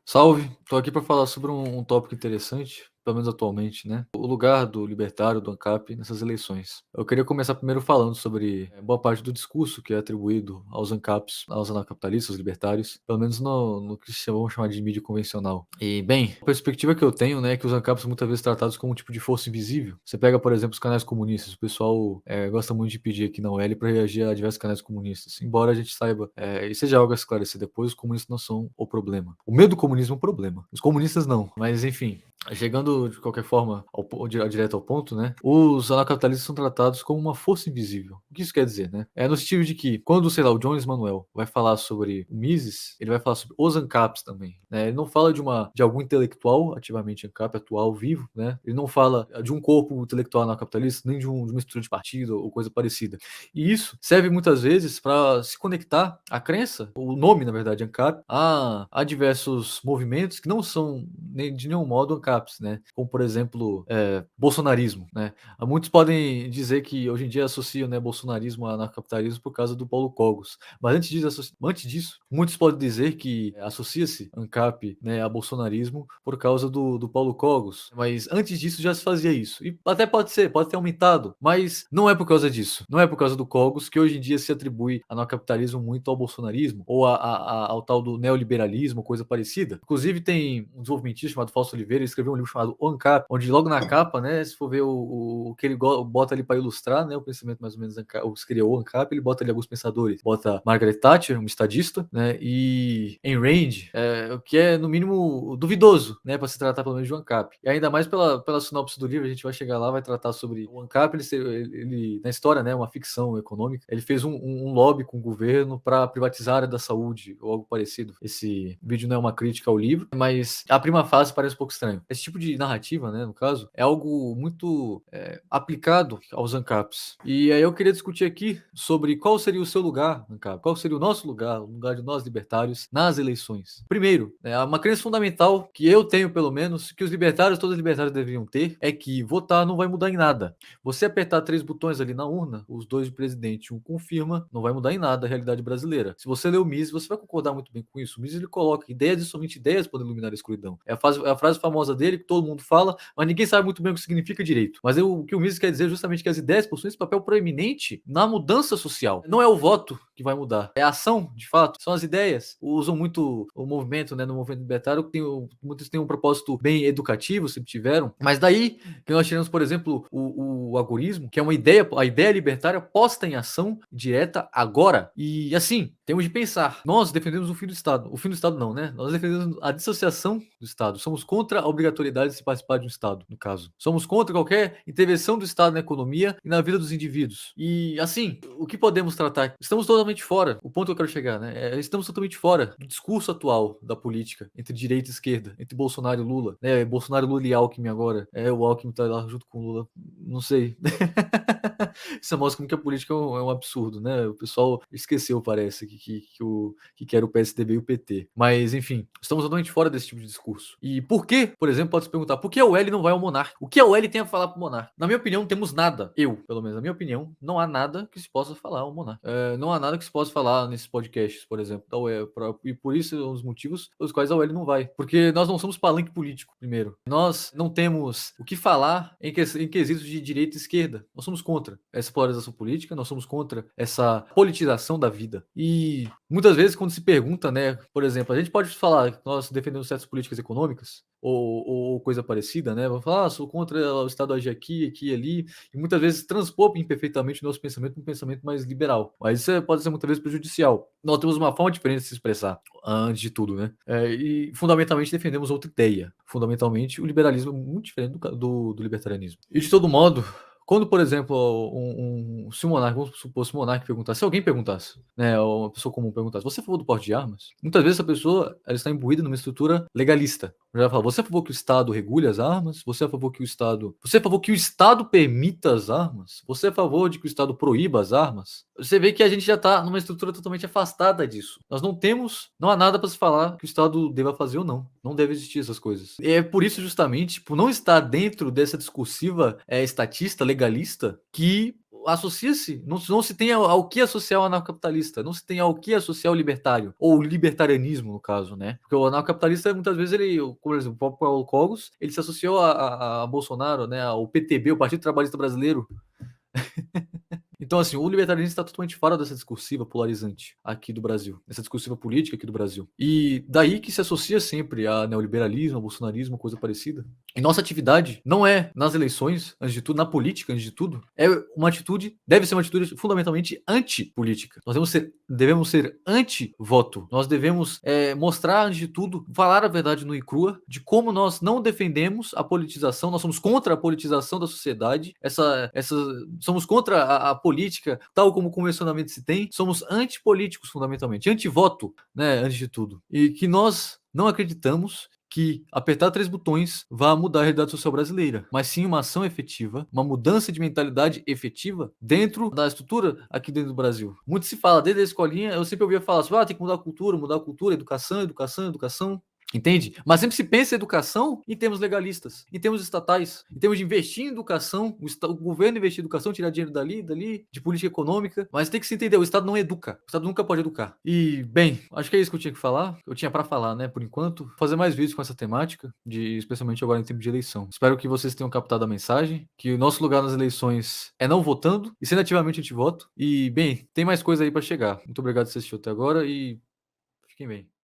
Salve, tô aqui para falar sobre um tópico interessante, pelo menos atualmente, né? O lugar do libertário, do ANCAP nessas eleições. Eu queria começar primeiro falando sobre boa parte do discurso que é atribuído aos ANCAPs, aos anarcapitalistas, libertários, pelo menos no que vamos chamar de mídia convencional. E, bem, a perspectiva que eu tenho, né, é que os ANCAPs são muitas vezes tratados como um tipo de força invisível. Você pega, por exemplo, os canais comunistas, o pessoal gosta muito de pedir aqui na UL para reagir a diversos canais comunistas, embora a gente saiba, e seja algo a esclarecer depois, os comunistas não são o problema. O medo do comunismo é um problema. Os comunistas não. Mas enfim, chegando de qualquer forma direto ao ponto, né? Os anarcapitalistas são tratados como uma força invisível. O que isso quer dizer, né? É no sentido de que quando, sei lá, o Jones Manuel vai falar sobre o Mises, ele vai falar sobre os ANCAPs também, né? Ele não fala de algum intelectual ativamente ANCAP, atual, vivo, né? Ele não fala de um corpo intelectual anarcapitalista, nem de uma estrutura de partido ou coisa parecida. E isso serve muitas vezes para se conectar à crença, o nome, na verdade, ANCAP, a diversos movimentos que não são de nenhum modo ANCAPs, né? Como, por exemplo, bolsonarismo, né? Muitos podem dizer que hoje em dia associam, né, bolsonarismo a anarcapitalismo por causa do Paulo Cogos. Mas antes disso, muitos podem dizer que associa-se ANCAP, né, a bolsonarismo por causa do Paulo Cogos. Mas antes disso já se fazia isso. E até pode ter aumentado, mas não é por causa disso. Não é por causa do Cogos que hoje em dia se atribui anarcapitalismo muito ao bolsonarismo ou ao tal do neoliberalismo, coisa parecida. Inclusive tem um desenvolvimentista chamado Fausto Oliveira, ele escreveu um livro chamado O ANCAP, onde logo na capa, né, se for ver o que ele bota ali para ilustrar, né, o pensamento mais ou menos o que criou o ANCAP, ele bota ali alguns pensadores. Bota Margaret Thatcher, uma estadista, né, e Ayn Rand, o que é no mínimo duvidoso, né, para se tratar pelo menos de um ANCAP. E ainda mais pela sinopse do livro, a gente vai chegar lá, vai tratar sobre o ANCAP, ele na história, né, uma ficção econômica, ele fez um lobby com o governo para privatizar a área da saúde ou algo parecido. Esse vídeo não é uma crítica ao livro, mas a prima fase parece um pouco estranho. Esse tipo de narrativa, né, no caso, é algo muito aplicado aos ANCAPs. E aí eu queria discutir aqui sobre qual seria o seu lugar, ANCAP, qual seria o nosso lugar, o lugar de nós libertários nas eleições. Primeiro, uma crença fundamental que eu tenho, pelo menos, que os libertários, todos os libertários deveriam ter, é que votar não vai mudar em nada. Você apertar 3 botões ali na urna, os 2 de presidente, um confirma, não vai mudar em nada a realidade brasileira. Se você ler o Mises, você vai concordar muito bem com isso. O Mises ele coloca ideias e somente ideias podem iluminar a escuridão. É a frase famosa dele que todo mundo fala, mas ninguém sabe muito bem o que significa direito. Mas o que o Mises quer dizer é justamente que as ideias possuem esse papel proeminente na mudança social. Não é o voto que vai mudar, é a ação, de fato. São as ideias. Usam muito o movimento, né, no movimento libertário, muitos têm um propósito bem educativo, sempre tiveram. Mas daí que nós tiramos, por exemplo, o agorismo, que é a ideia libertária posta em ação direta agora. E assim, temos de pensar. Nós defendemos o fim do Estado. O fim do Estado não, né? Nós defendemos a dissociação do Estado. Somos contra a obrigatoriedade de se participar de um Estado, no caso. Somos contra qualquer intervenção do Estado na economia e na vida dos indivíduos. E assim, o que podemos tratar? Estamos totalmente fora. O ponto que eu quero chegar, né? Estamos totalmente fora do discurso atual da política entre direita e esquerda, entre Bolsonaro e Lula. Bolsonaro, Lula e Alckmin agora. O Alckmin tá lá junto com o Lula. Não sei. Isso mostra como que a política é um absurdo, né? O pessoal esqueceu, parece, que era o PSDB e o PT. Mas, enfim, estamos totalmente fora desse tipo de discurso. E por que, por exemplo, pode se perguntar, por que a UL não vai ao Monark? O que a UL tem a falar pro Monark? Na minha opinião, não temos nada. Eu, pelo menos, na minha opinião, não há nada que se possa falar ao Monark. Não há nada que se possa falar nesses podcasts, por exemplo, da UL. E por isso, os motivos pelos quais a UL não vai. Porque nós não somos palanque político, primeiro. Nós não temos o que falar em quesitos de direita e esquerda. Nós somos contra essa polarização política, nós somos contra essa politização da vida. E muitas vezes, quando se pergunta, né, por exemplo, a gente pode falar que nós defendemos certas políticas econômicas ou coisa parecida, né? Vamos falar, sou contra o Estado agir aqui, aqui e ali, e muitas vezes transpor imperfeitamente o nosso pensamento para um pensamento mais liberal. Mas isso pode ser muitas vezes prejudicial. Nós temos uma forma diferente de se expressar, antes de tudo, né? E fundamentalmente defendemos outra ideia. Fundamentalmente, o liberalismo é muito diferente do libertarianismo. E de todo modo, quando, por exemplo, se um monarca, vamos supor, se um monarca perguntasse, se alguém perguntasse, né, ou uma pessoa comum perguntasse, você é a favor do porte de armas? Muitas vezes essa pessoa ela está imbuída numa estrutura legalista. Já fala, você é a favor que o Estado regule as armas? Você é a favor que o Estado permita as armas? Você é a favor de que o Estado proíba as armas? Você vê que a gente já está numa estrutura totalmente afastada disso. Nós não há nada para se falar que o Estado deva fazer ou não. Não deve existir essas coisas. E é por isso, justamente, por não estar dentro dessa discursiva estatista, legalista, que associa-se, não se tem ao que associar o anarcocapitalista, não se tem ao que associar o libertário, ou o libertarianismo, no caso, né? Porque o anarcocapitalista, muitas vezes, ele, por exemplo, o próprio Paulo Cogos, ele se associou a Bolsonaro, né? Ao PTB, o Partido Trabalhista Brasileiro. Então, assim, o libertarianismo está totalmente fora dessa discursiva polarizante aqui do Brasil, dessa discursiva política aqui do Brasil. E daí que se associa sempre a neoliberalismo, a bolsonarismo, coisa parecida. E nossa atividade não é nas eleições, antes de tudo, na política, antes de tudo, é uma atitude, deve ser uma atitude fundamentalmente antipolítica. Nós devemos ser anti-voto. Nós devemos mostrar, antes de tudo, falar a verdade nua e crua de como nós não defendemos a politização, nós somos contra a politização da sociedade, somos contra a política, tal como o convencionamento se tem, somos antipolíticos fundamentalmente, anti-voto, né, antes de tudo. E que nós não acreditamos que apertar 3 botões vá mudar a realidade social brasileira, mas sim uma ação efetiva, uma mudança de mentalidade efetiva dentro da estrutura aqui dentro do Brasil. Muito se fala, desde a escolinha, eu sempre ouvia falar assim, tem que mudar a cultura, educação, educação, educação. Entende? Mas sempre se pensa em educação em termos legalistas, em termos estatais, em termos de investir em educação, o governo investir em educação, tirar dinheiro dali, de política econômica, mas tem que se entender, o Estado não educa, o Estado nunca pode educar. E, bem, acho que é isso que eu tinha que falar, eu tinha para falar, né, por enquanto, fazer mais vídeos com essa temática, especialmente agora em tempo de eleição. Espero que vocês tenham captado a mensagem, que o nosso lugar nas eleições é não votando, e sendo ativamente antivoto, e, bem, tem mais coisa aí para chegar. Muito obrigado por você assistir até agora e fiquem bem.